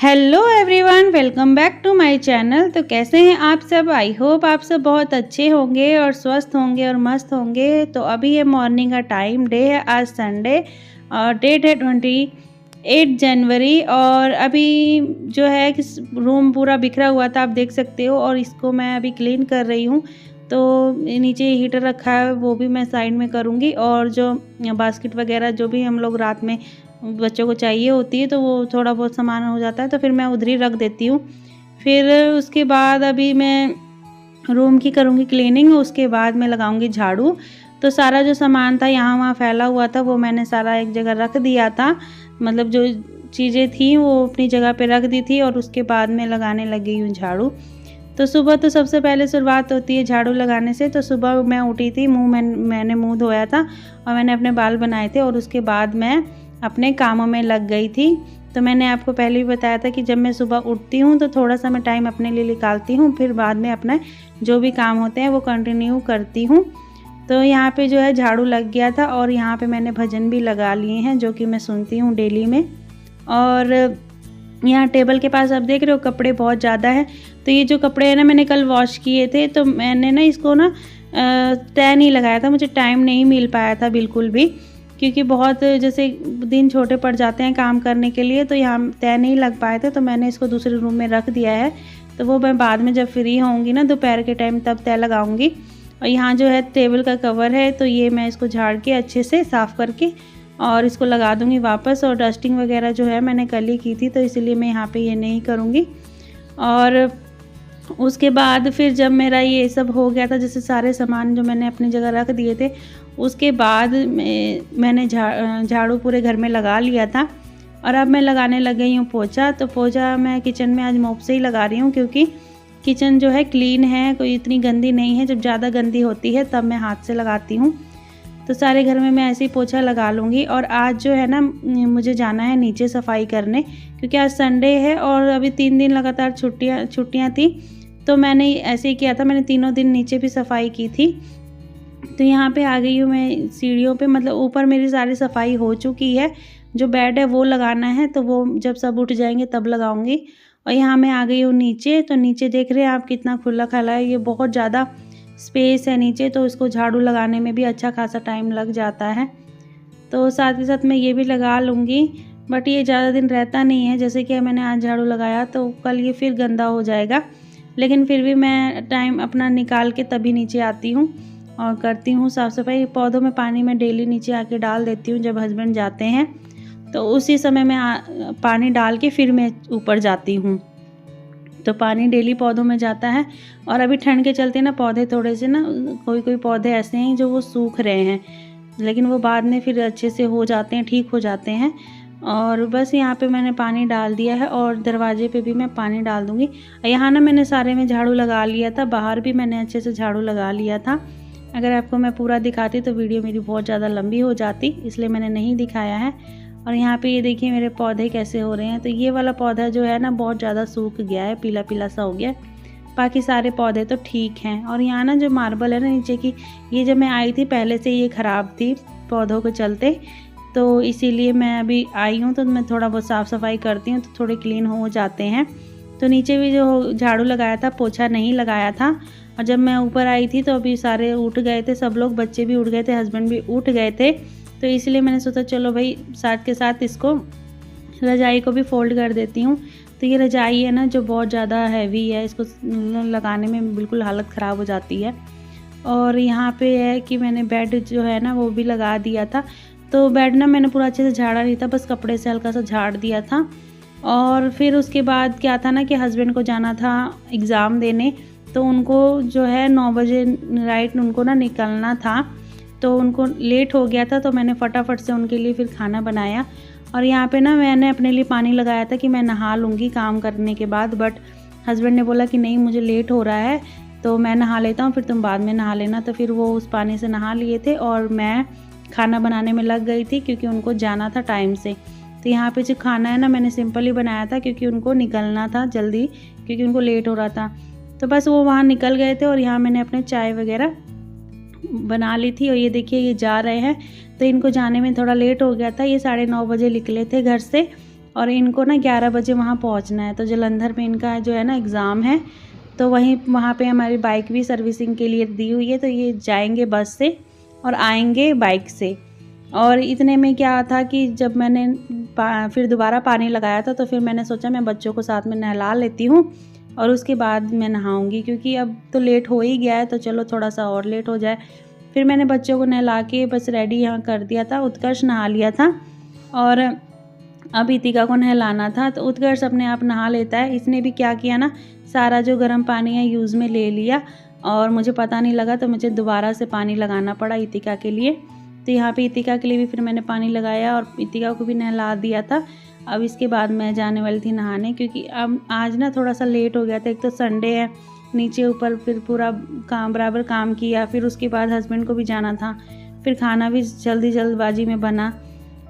Hello everyone, welcome back to my channel. तो कैसे हैं आप सब? आई होप आप सब बहुत अच्छे होंगे और स्वस्थ होंगे और मस्त होंगे। तो अभी ये मॉर्निंग का टाइम, डे है आज संडे और डेट है 28 जनवरी। और अभी जो है कि रूम पूरा बिखरा हुआ था, आप देख सकते हो, और इसको मैं अभी क्लीन कर रही हूँ। तो नीचे हीटर रखा है, वो भी मैं साइड में करूँगी। और जो बास्केट वगैरह जो भी हम लोग रात में बच्चों को चाहिए होती है, तो वो थोड़ा बहुत सामान हो जाता है, तो फिर मैं उधर ही रख देती हूँ। फिर उसके बाद अभी मैं रूम की करूँगी क्लीनिंग, उसके बाद मैं लगाऊंगी झाड़ू। तो सारा जो सामान था यहाँ वहाँ फैला हुआ था, वो मैंने सारा एक जगह रख दिया था। मतलब जो चीज़ें थी वो अपनी जगह पे रख दी थी, और उसके बाद मैं लगाने लगी हूँ झाड़ू। तो सुबह तो सबसे पहले शुरुआत होती है झाड़ू लगाने से। तो सुबह मैं उठी थी, मैंने मुँह धोया था और मैंने अपने बाल बनाए थे, और उसके बाद मैं अपने कामों में लग गई थी। तो मैंने आपको पहले भी बताया था कि जब मैं सुबह उठती हूँ तो थोड़ा सा मैं टाइम अपने लिए निकालती हूँ, फिर बाद में अपना जो भी काम होते हैं वो कंटिन्यू करती हूँ। तो यहाँ पे जो है झाड़ू लग गया था, और यहाँ पे मैंने भजन भी लगा लिए हैं जो कि मैं सुनती हूँ डेली में। और यहाँ टेबल के पास आप देख रहे हो कपड़े बहुत ज़्यादा है। तो ये जो कपड़े हैं ना, मैंने कल वॉश किए थे, तो मैंने ना इसको ना तय नहीं लगाया था, मुझे टाइम नहीं मिल पाया था बिल्कुल भी, क्योंकि बहुत जैसे दिन छोटे पड़ जाते हैं काम करने के लिए, तो यहाँ तय नहीं लग पाए थे। तो मैंने इसको दूसरे रूम में रख दिया है। तो वो मैं बाद में जब फ्री होंगी ना दोपहर के टाइम, तब तय लगाऊंगी। और यहाँ जो है टेबल का कवर है, तो ये मैं इसको झाड़ के अच्छे से साफ़ करके और इसको लगा दूंगी वापस। और डस्टिंग वगैरह जो है मैंने कल ही की थी, तो इसलिए मैं यहाँ पे ये नहीं करूँगी। और उसके बाद फिर जब मेरा ये सब हो गया था, जैसे सारे सामान जो मैंने अपनी जगह रख दिए थे, उसके बाद मैंने झाड़ू पूरे घर में लगा लिया था। और अब मैं लगाने लग गई हूँ पोछा। तो पोछा मैं किचन में आज मोप से ही लगा रही हूँ, क्योंकि किचन जो है क्लीन है, कोई इतनी गंदी नहीं है। जब ज़्यादा गंदी होती है तब मैं हाथ से लगाती हूँ। तो सारे घर में मैं ऐसे ही पोछा लगा लूँगी। और आज जो है ना, मुझे जाना है नीचे सफाई करने, क्योंकि आज संडे है और अभी 3 दिन लगातार छुट्टियाँ थी। तो मैंने ऐसे ही किया था, मैंने तीनों दिन नीचे भी सफाई की थी। तो यहाँ पे आ गई हूँ मैं सीढ़ियों पे, मतलब ऊपर मेरी सारी सफाई हो चुकी है। जो बेड है वो लगाना है, तो वो जब सब उठ जाएंगे तब लगाऊंगी। और यहाँ मैं आ गई हूँ नीचे। तो नीचे देख रहे हैं आप कितना खुला खला है, ये बहुत ज़्यादा स्पेस है नीचे, तो इसको झाड़ू लगाने में भी अच्छा खासा टाइम लग जाता है। तो साथ ही साथ मैं ये भी लगा लूँगी, बट ये ज़्यादा दिन रहता नहीं है। जैसे कि मैंने आज झाड़ू लगाया तो कल ये फिर गंदा हो जाएगा, लेकिन फिर भी मैं टाइम अपना निकाल के तभी नीचे आती हूँ और करती हूँ साफ़ सफाई। पौधों में पानी मैं डेली नीचे आके डाल देती हूँ, जब हस्बैंड जाते हैं तो उसी समय मैं पानी डाल के फिर मैं ऊपर जाती हूँ। तो पानी डेली पौधों में जाता है। और अभी ठंड के चलते ना पौधे थोड़े से ना, कोई पौधे ऐसे हैं जो वो सूख रहे हैं, लेकिन वो बाद में फिर अच्छे से हो जाते हैं, ठीक हो जाते हैं। और बस यहाँ पे मैंने पानी डाल दिया है, और दरवाजे पे भी मैं पानी डाल दूँगी। यहाँ ना मैंने सारे में झाड़ू लगा लिया था, बाहर भी मैंने अच्छे से झाड़ू लगा लिया था। अगर आपको मैं पूरा दिखाती तो वीडियो मेरी बहुत ज़्यादा लंबी हो जाती, इसलिए मैंने नहीं दिखाया है। और यहाँ पे ये देखिए मेरे पौधे कैसे हो रहे हैं। तो ये वाला पौधा जो है ना बहुत ज़्यादा सूख गया है, पीला पीला सा हो गया। बाकी सारे पौधे तो ठीक हैं। और यहाँ ना जो मार्बल है ना नीचे की, ये जब मैं आई थी पहले से ये ख़राब थी पौधों के चलते, तो इसीलिए मैं अभी आई हूँ तो मैं थोड़ा बहुत साफ़ सफाई करती हूँ, तो थोड़े क्लीन हो जाते हैं। तो नीचे भी जो झाड़ू लगाया था, पोछा नहीं लगाया था। और जब मैं ऊपर आई थी तो अभी सारे उठ गए थे, सब लोग, बच्चे भी उठ गए थे, हस्बैंड भी उठ गए थे। तो इसलिए मैंने सोचा चलो भाई साथ के साथ इसको रजाई को भी फोल्ड कर देती हूँ। तो ये रजाई है ना जो बहुत ज़्यादा हैवी है, इसको लगाने में बिल्कुल हालत ख़राब हो जाती है। और यहाँ पे है कि मैंने बेड जो है ना वो भी लगा दिया था। तो बेड ना मैंने पूरा अच्छे से झाड़ा नहीं था, बस कपड़े से हल्का सा झाड़ दिया था। और फिर उसके बाद क्या था ना कि हस्बैंड को जाना था एग्ज़ाम देने, तो उनको जो है 9 बजे राइट उनको ना निकलना था, तो उनको लेट हो गया था। तो मैंने फटाफट से उनके लिए फिर खाना बनाया। और यहाँ पे ना मैंने अपने लिए पानी लगाया था कि मैं नहा लूँगी काम करने के बाद, बट हस्बैंड ने बोला कि नहीं मुझे लेट हो रहा है, तो मैं नहा लेता हूँ, फिर तुम बाद में नहा लेना। तो फिर वो उस पानी से नहा लिए थे और मैं खाना बनाने में लग गई थी, क्योंकि उनको जाना था टाइम से। तो यहाँ पे जो खाना है ना मैंने सिंपल ही बनाया था, क्योंकि उनको निकलना था जल्दी, क्योंकि उनको लेट हो रहा था। तो बस वो वहाँ निकल गए थे, और यहाँ मैंने अपने चाय वगैरह बना ली थी। और ये देखिए ये जा रहे हैं, तो इनको जाने में थोड़ा लेट हो गया था। ये 9:30 बजे निकले थे घर से, और इनको ना 11 बजे वहाँ पहुँचना है। तो जालंधर में इनका जो है ना एग्ज़ाम है, तो वहाँ पे हमारी बाइक भी सर्विसिंग के लिए दी हुई है। तो ये जाएंगे बस से और आएंगे बाइक से। और इतने में क्या था कि जब मैंने फिर दोबारा पानी लगाया था, तो फिर मैंने सोचा मैं बच्चों को साथ में नहला लेती हूँ और उसके बाद मैं नहाऊंगी, क्योंकि अब तो लेट हो ही गया है, तो चलो थोड़ा सा और लेट हो जाए। फिर मैंने बच्चों को नहला के बस रेडी यहाँ कर दिया था। उत्कर्ष नहा लिया था और अब इतिका को नहलाना था। तो उत्कर्ष अपने आप नहा लेता है। इसने भी क्या किया ना, सारा जो गर्म पानी है यूज़ में ले लिया और मुझे पता नहीं लगा, तो मुझे दोबारा से पानी लगाना पड़ा इतिका के लिए। तो यहाँ पे इतिका के लिए भी फिर मैंने पानी लगाया और इतिका को भी नहला दिया था। अब इसके बाद मैं जाने वाली थी नहाने, क्योंकि अब आज ना थोड़ा सा लेट हो गया था। एक तो संडे है, नीचे ऊपर फिर पूरा काम बराबर काम किया, फिर उसके बाद हस्बैंड को भी जाना था, फिर खाना भी जल्दबाजी में बना।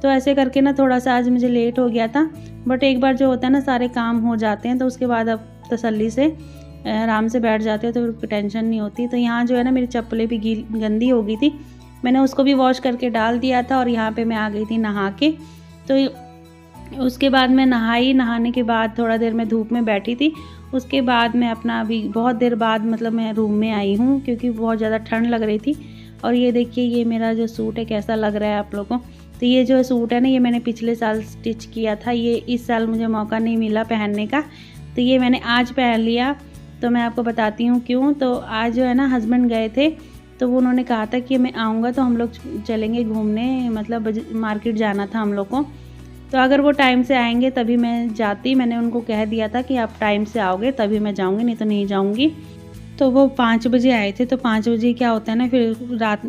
तो ऐसे करके ना थोड़ा सा आज मुझे लेट हो गया था। बट एक बार जो होता है ना सारे काम हो जाते हैं, तो उसके बाद अब तसल्ली से आराम से बैठ जाते हैं, तो फिर टेंशन नहीं होती। तो यहाँ जो है ना मेरी चप्पलें भी गंदी हो गई थी, मैंने उसको भी वॉश करके डाल दिया था और यहाँ पे मैं आ गई थी नहा के। तो उसके बाद मैं नहाने के बाद थोड़ा देर मैं धूप में बैठी थी। उसके बाद मैं अपना अभी बहुत देर बाद मतलब मैं रूम में आई हूँ, क्योंकि बहुत ज़्यादा ठंड लग रही थी। और ये देखिए ये मेरा जो सूट है कैसा लग रहा है आप लोगों को। तो ये जो सूट है ना, ये मैंने पिछले साल स्टिच किया था, ये इस साल मुझे मौका नहीं मिला पहनने का, तो ये मैंने आज पहन लिया। तो मैं आपको बताती हूँ क्यों। तो आज जो है ना हस्बैंड गए थे, तो वो उन्होंने कहा था कि मैं आऊँगा तो हम लोग चलेंगे घूमने, मतलब मार्केट जाना था हम लोग को। तो अगर वो टाइम से आएंगे तभी मैं जाती। मैंने उनको कह दिया था कि आप टाइम से आओगे तभी मैं जाऊँगी, नहीं तो नहीं जाऊँगी। तो वो 5 बजे आए थे। तो 5 बजे क्या होता है ना, फिर रात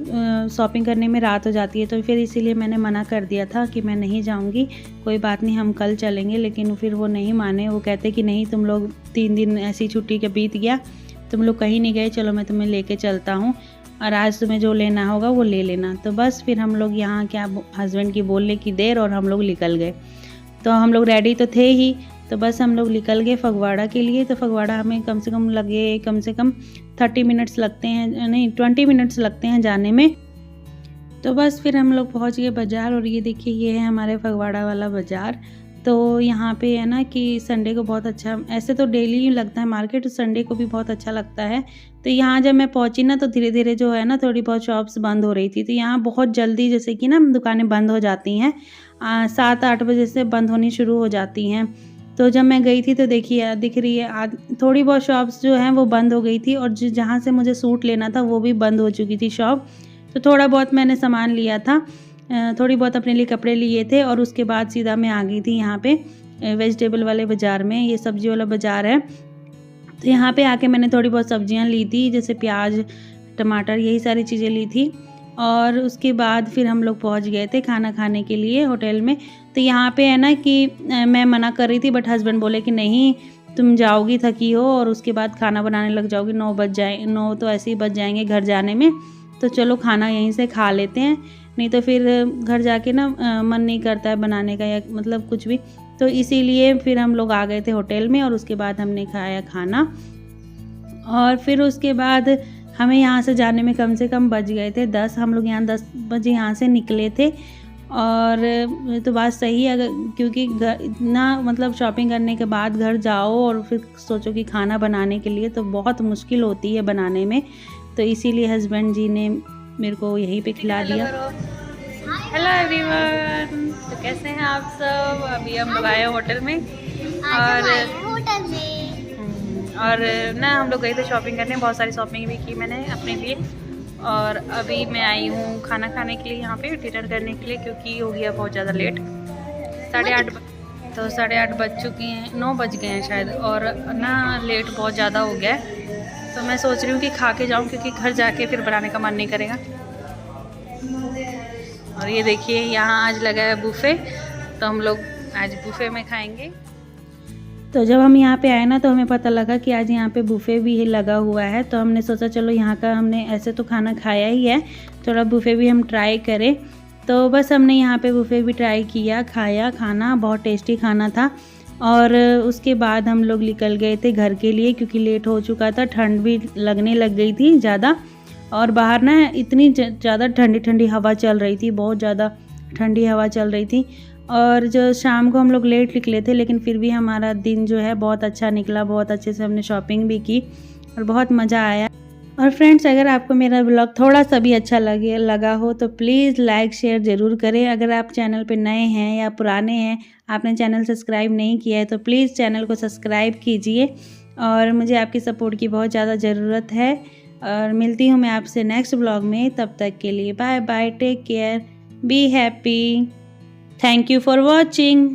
शॉपिंग करने में रात हो जाती है, तो फिर इसीलिए मैंने मना कर दिया था कि मैं नहीं जाऊँगी, कोई बात नहीं हम कल चलेंगे। लेकिन फिर वो नहीं माने, वो कहते कि नहीं तुम लोग 3 दिन ऐसी छुट्टी के बीत गया, तुम लोग कहीं नहीं गए, चलो मैं तुम्हें लेके चलता हूँ और आज तुम्हें जो लेना होगा वो ले लेना। तो बस फिर हम लोग यहाँ क्या हस्बैंड की बोलने की देर और हम लोग निकल गए। तो हम लोग रेडी तो थे ही, तो बस हम लोग निकल गए फगवाड़ा के लिए। तो फगवाड़ा हमें कम से कम 30 मिनट्स लगते हैं, नहीं 20 मिनट्स लगते हैं जाने में। तो बस फिर हम लोग पहुँच गए बाज़ार। और ये देखिए ये है हमारे फगवाड़ा वाला बाज़ार। तो यहाँ पे है ना कि संडे को बहुत अच्छा, ऐसे तो डेली लगता है मार्केट, संडे को भी बहुत अच्छा लगता है। तो यहाँ जब मैं पहुँची ना, तो धीरे धीरे जो है ना थोड़ी बहुत शॉप्स बंद हो रही थी। तो यहाँ बहुत जल्दी जैसे कि ना दुकानें बंद हो जाती हैं, 7-8 बजे से बंद होनी शुरू हो जाती हैं। तो जब मैं गई थी तो देखिए दिख रही है थोड़ी बहुत शॉप्स जो हैं वो बंद हो गई थी, और जहाँ से मुझे सूट लेना था वो भी बंद हो चुकी थी शॉप। तो थोड़ा बहुत मैंने सामान लिया था, थोड़ी बहुत अपने लिए कपड़े लिए थे, और उसके बाद सीधा मैं आ गई थी यहाँ पे वेजिटेबल वाले बाज़ार में। ये सब्जी वाला बाज़ार है। तो यहाँ पे आके मैंने थोड़ी बहुत सब्जियाँ ली थी, जैसे प्याज, टमाटर, यही सारी चीज़ें ली थी। और उसके बाद फिर हम लोग पहुँच गए थे खाना खाने के लिए होटल में। तो यहाँ पे है ना कि मैं मना कर रही थी, बट हस्बैंड बोले कि नहीं तुम जाओगी थकी हो और उसके बाद खाना बनाने लग जाओगी, 9 तो ऐसे ही बज जाएंगे घर जाने में, तो चलो खाना यहीं से खा लेते हैं, नहीं तो फिर घर जाके ना मन नहीं करता है बनाने का या मतलब कुछ भी। तो इसीलिए फिर हम लोग आ गए थे होटल में और उसके बाद हमने खाया खाना। और फिर उसके बाद हमें यहाँ से जाने में कम से कम बज गए थे 10। हम लोग यहाँ 10 बजे यहाँ से निकले थे। और तो बात सही है, अगर क्योंकि इतना मतलब शॉपिंग करने के बाद घर जाओ और फिर सोचो कि खाना बनाने के लिए, तो बहुत मुश्किल होती है बनाने में। तो इसीलिए हस्बैंड जी ने मेरे को यहीं पे खिला दिया। हेलो एवरीवन, तो कैसे हैं आप सब। अभी हम लोग आए होटल में और ना हम लोग गए थे शॉपिंग करने, बहुत सारी शॉपिंग भी की मैंने अपने लिए। और अभी मैं आई हूँ खाना खाने के लिए यहाँ पे डिनर करने के लिए, क्योंकि हो गया बहुत ज़्यादा लेट, 8:30। तो 8:30 बज चुके हैं, 9 बज गए हैं शायद, और ना लेट बहुत ज़्यादा हो गया है। तो मैं सोच रही हूँ कि खा के जाऊँ, क्योंकि घर जाके फिर बनाने का मन नहीं करेगा। और ये देखिए यहाँ आज लगा है बुफ़े, तो हम लोग आज बुफ़े में खाएंगे। तो जब हम यहाँ पे आए ना, तो हमें पता लगा कि आज यहाँ पे बुफ़े भी लगा हुआ है। तो हमने सोचा चलो यहाँ का, हमने ऐसे तो खाना खाया ही है, थोड़ा बुफ़े भी हम ट्राई करें। तो बस हमने यहाँ पे बुफ़े भी ट्राई किया, खाया खाना, बहुत टेस्टी खाना था। और उसके बाद हम लोग निकल गए थे घर के लिए, क्योंकि लेट हो चुका था, ठंड भी लगने लग गई थी ज़्यादा। और बाहर ना इतनी ज़्यादा ठंडी ठंडी हवा चल रही थी, बहुत ज़्यादा ठंडी हवा चल रही थी। और जो शाम को हम लोग लेट निकले थे, लेकिन फिर भी हमारा दिन जो है बहुत अच्छा निकला, बहुत अच्छे से हमने शॉपिंग भी की और बहुत मज़ा आया। और फ्रेंड्स, अगर आपको मेरा ब्लॉग थोड़ा सा भी अच्छा लगा हो तो प्लीज़ लाइक शेयर ज़रूर करें। अगर आप चैनल पे नए हैं या पुराने हैं, आपने चैनल सब्सक्राइब नहीं किया है तो प्लीज़ चैनल को सब्सक्राइब कीजिए। और मुझे आपकी सपोर्ट की बहुत ज़्यादा ज़रूरत है। और मिलती हूँ मैं आपसे नेक्स्ट ब्लॉग में, तब तक के लिए bye bye, take care, be happy, thank you for watching.